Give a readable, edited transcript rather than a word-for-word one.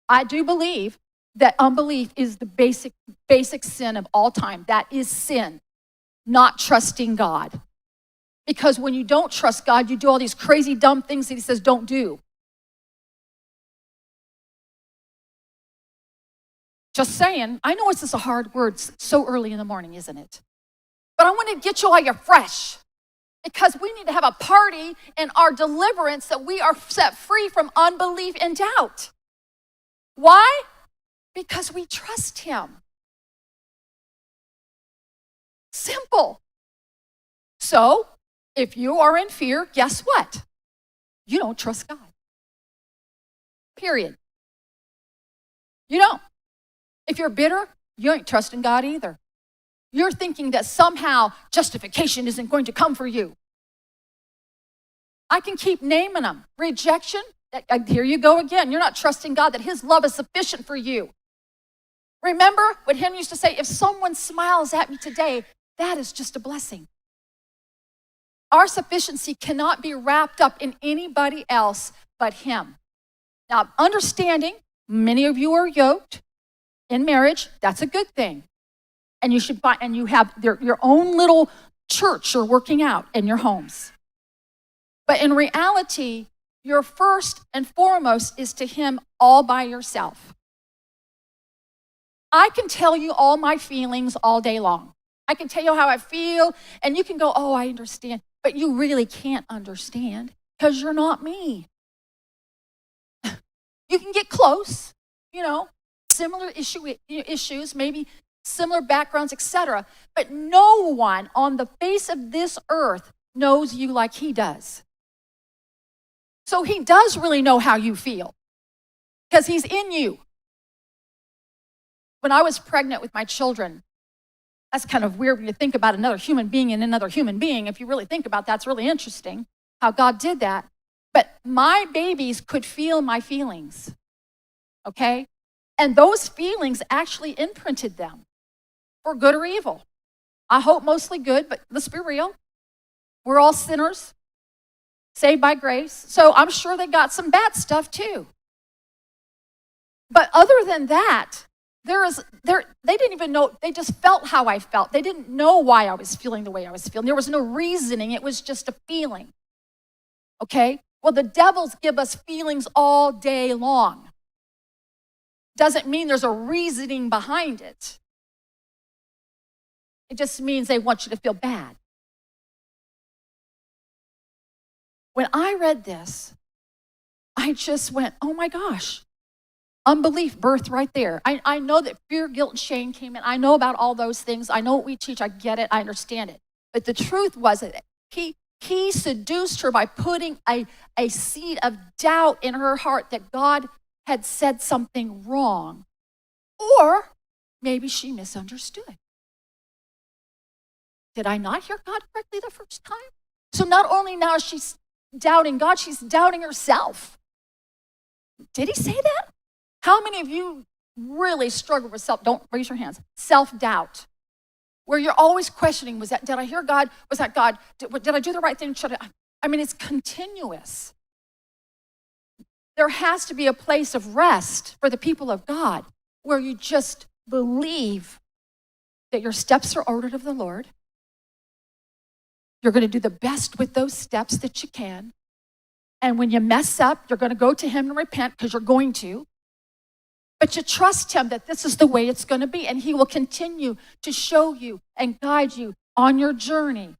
I do believe that unbelief is the basic sin of all time. That is sin, not trusting God. Because when you don't trust God, you do all these crazy, dumb things that he says don't do. Just saying. I know it's just a hard word so early in the morning, isn't it? But I want to get you all your fresh. Because we need to have a party in our deliverance that we are set free from unbelief and doubt. Why? Because we trust him. Simple. So, if you are in fear, guess what? You don't trust God. Period. You don't. If you're bitter, you ain't trusting God either. You're thinking that somehow justification isn't going to come for you. I can keep naming them. Rejection, here you go again. You're not trusting God that his love is sufficient for you. Remember what Henry used to say, if someone smiles at me today, that is just a blessing. Our sufficiency cannot be wrapped up in anybody else but him. Now, understanding, many of you are yoked in marriage, that's a good thing. And you should find, and you have your own little church you're working out in your homes. But in reality, your first and foremost is to him all by yourself. I can tell you all my feelings all day long. I can tell you how I feel, and you can go, oh, I understand. But you really can't understand because you're not me. You can get close, similar issues, maybe similar backgrounds, etc. But no one on the face of this earth knows you like he does. So he does really know how you feel because he's in you. When I was pregnant with my children, that's kind of weird when you think about another human being and another human being. If you really think about that, it's really interesting how God did that. But my babies could feel my feelings, okay? And those feelings actually imprinted them for good or evil. I hope mostly good, but let's be real. We're all sinners, saved by grace. So I'm sure they got some bad stuff too. But other than that, they didn't even know, they just felt how I felt. They didn't know why I was feeling the way I was feeling. There was no reasoning, it was just a feeling. Okay? Well, the devils give us feelings all day long. Doesn't mean there's a reasoning behind it. It just means they want you to feel bad. When I read this, I just went, oh my gosh. Unbelief birthed right there. I know that fear, guilt, and shame came in. I know about all those things. I know what we teach. I get it. I understand it. But the truth was that he seduced her by putting a seed of doubt in her heart that God had said something wrong. Or maybe she misunderstood. Did I not hear God correctly the first time? So not only now is she doubting God, she's doubting herself. Did he say that? How many of you really struggle with don't raise your hands, self-doubt, where you're always questioning, did I hear God? Was that God? Did I do the right thing? It's continuous. There has to be a place of rest for the people of God where you just believe that your steps are ordered of the Lord. You're going to do the best with those steps that you can. And when you mess up, you're going to go to him and repent because you're going to. But you trust him that this is the way it's going to be, and he will continue to show you and guide you on your journey